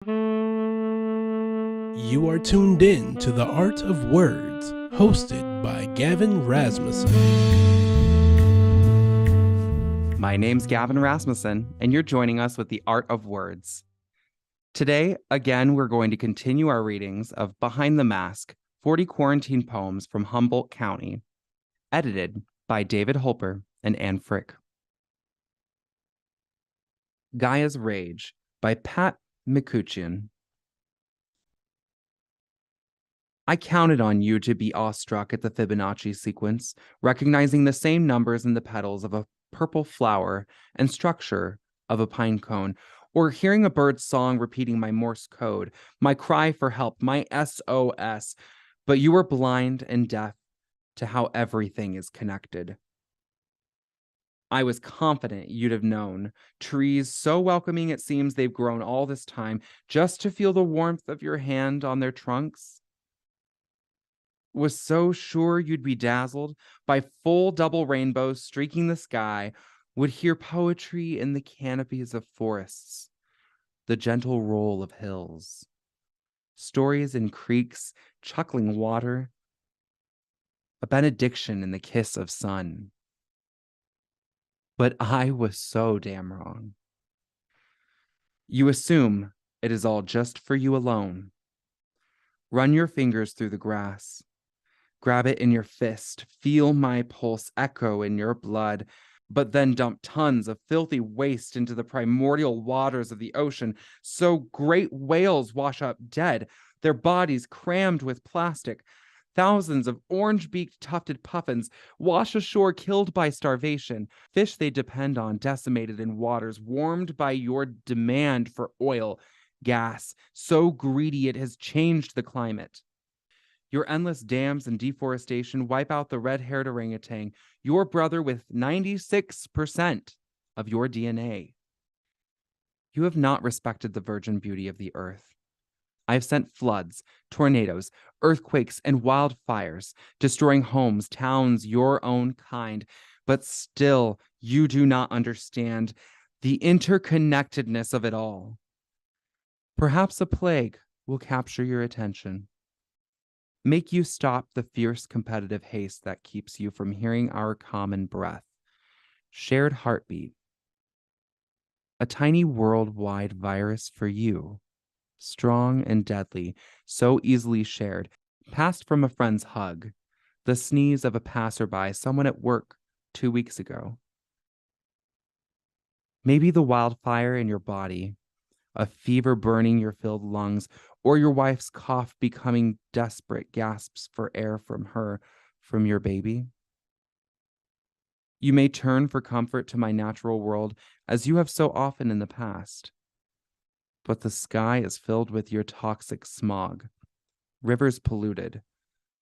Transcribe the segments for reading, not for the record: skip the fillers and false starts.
You are tuned in to The Art of Words, hosted by Gavin Rasmussen. My name's Gavin Rasmussen, and you're joining us with The Art of Words. Today, again, we're going to continue our readings of Behind the Mask, 40 Quarantine Poems from Humboldt County, edited by David Holper and Anne Frick. Gaia's Rage by Pat McCutcheon. I counted on you to be awestruck at the Fibonacci sequence, recognizing the same numbers in the petals of a purple flower and structure of a pine cone, or hearing a bird's song repeating my Morse code, my cry for help, my SOS. But you were blind and deaf to how everything is connected. I was confident you'd have known. Trees so welcoming it seems they've grown all this time just to feel the warmth of your hand on their trunks. Was so sure you'd be dazzled by full double rainbows streaking the sky, would hear poetry in the canopies of forests, the gentle roll of hills, stories in creeks, chuckling water, a benediction in the kiss of sun. But I was so damn wrong. You assume it is all just for you alone. Run your fingers through the grass. Grab it in your fist, feel my pulse echo in your blood, but then dump tons of filthy waste into the primordial waters of the ocean, so great whales wash up dead, their bodies crammed with plastic. Thousands of orange-beaked tufted puffins wash ashore killed by starvation, fish they depend on decimated in waters warmed by your demand for oil, gas, so greedy it has changed the climate. Your endless dams and deforestation wipe out the red-haired orangutan, your brother with 96% of your DNA. You have not respected the virgin beauty of the earth. I have sent floods, tornadoes, earthquakes, and wildfires, destroying homes, towns, your own kind, but still you do not understand the interconnectedness of it all. Perhaps a plague will capture your attention. Make you stop the fierce competitive haste that keeps you from hearing our common breath. Shared heartbeat. A tiny worldwide virus for you. Strong and deadly, so easily shared. Passed from a friend's hug. The sneeze of a passerby, someone at work 2 weeks ago. Maybe the wildfire in your body. A fever burning your filled lungs, or your wife's cough becoming desperate gasps for air from her, from your baby. You may turn for comfort to my natural world, as you have so often in the past. But the sky is filled with your toxic smog, rivers polluted,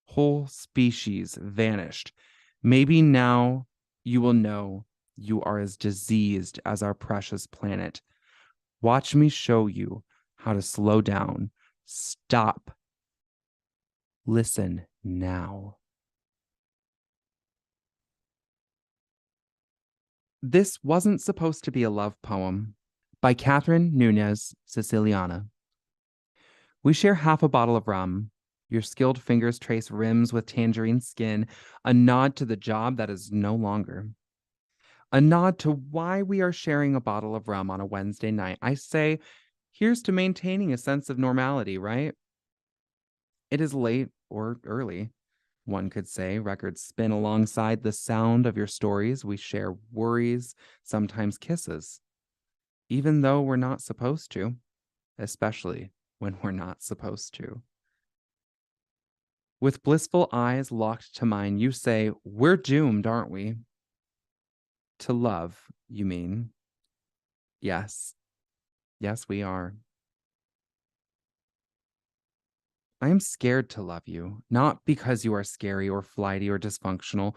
whole species vanished. Maybe now you will know you are as diseased as our precious planet. Watch me show you how to slow down. Stop. Listen now. This wasn't supposed to be a love poem by Catherine Nunez Siciliana. We share half a bottle of rum. Your skilled fingers trace rims with tangerine skin, a nod to the job that is no longer. A nod to why we are sharing a bottle of rum on a Wednesday night. I say, here's to maintaining a sense of normality, right? It is late or early, one could say. Records spin alongside the sound of your stories. We share worries, sometimes kisses, even though we're not supposed to, especially when we're not supposed to. With blissful eyes locked to mine, you say, we're doomed, aren't we? To love, you mean? Yes. Yes, we are. I am scared to love you, not because you are scary or flighty or dysfunctional.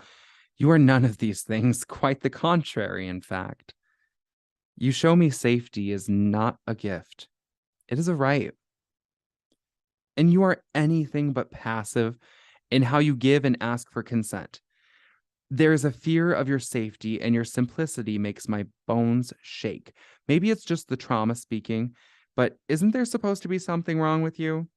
You are none of these things, quite the contrary, in fact. You show me safety is not a gift. It is a right. And you are anything but passive in how you give and ask for consent. There is a fear of your safety, and your simplicity makes my bones shake. Maybe it's just the trauma speaking, But isn't there supposed to be something wrong with you?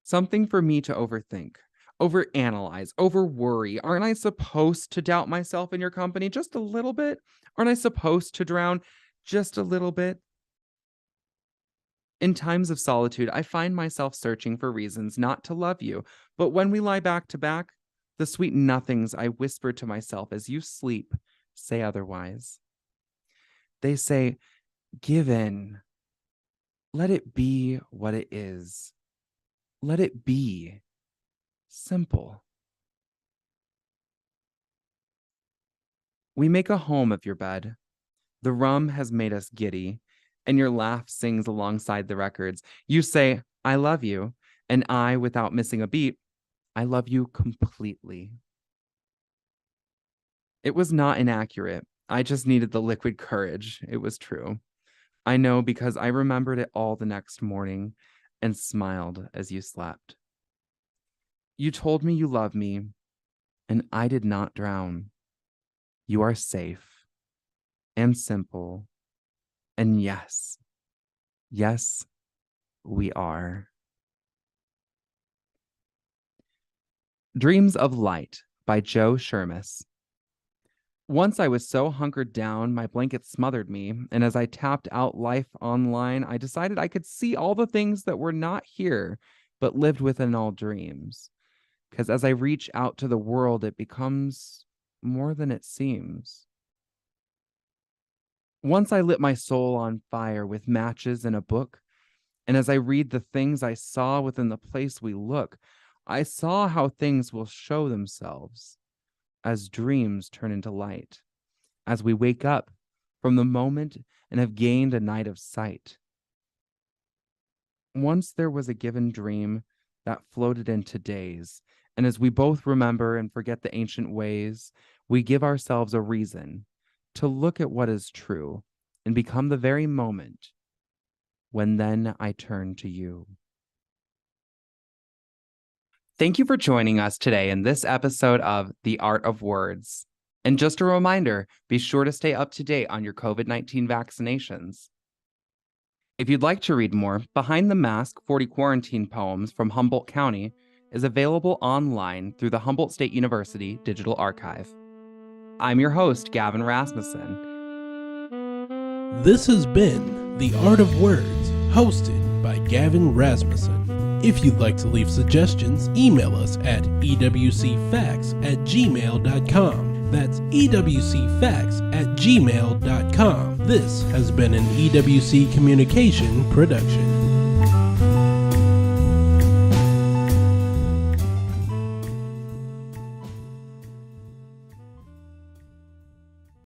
Something for me to overthink, overanalyze, overworry. Aren't I supposed to doubt myself in your company just a little bit? Aren't I supposed to drown just a little bit? In times of solitude, I find myself searching for reasons not to love you. But when we lie back to back, the sweet nothings I whisper to myself as you sleep say otherwise. They say, give in. Let it be what it is. Let it be simple. We make a home of your bed. The rum has made us giddy, and your laugh sings alongside the records. You say, I love you, and I, without missing a beat, I love you completely. It was not inaccurate. I just needed the liquid courage. It was true. I know because I remembered it all the next morning and smiled as you slept. You told me you love me, and I did not drown. You are safe and simple, and yes, we are. Dreams of Light by Joe Shermis. Once I was so hunkered down, my blanket smothered me, and as I tapped out life online, I decided I could see all the things that were not here, but lived within all dreams. Because as I reach out to the world, it becomes more than it seems. Once I lit my soul on fire with matches and a book, and as I read the things I saw within the place we look, I saw how things will show themselves as dreams turn into light, as we wake up from the moment and have gained a night of sight. Once there was a given dream that floated into days, and as we both remember and forget the ancient ways, we give ourselves a reason to look at what is true and become the very moment when then I turn to you. Thank you for joining us today in this episode of The Art of Words. And just a reminder, be sure to stay up to date on your COVID-19 vaccinations. If you'd like to read more, Behind the Mask 40 Quarantine Poems from Humboldt County is available online through the Humboldt State University Digital Archive. I'm your host, Gavin Rasmussen. This has been The Art of Words, hosted by Gavin Rasmussen. If you'd like to leave suggestions, email us at ewcfacts@gmail.com. That's ewcfacts@gmail.com. This has been an EWC Communication production.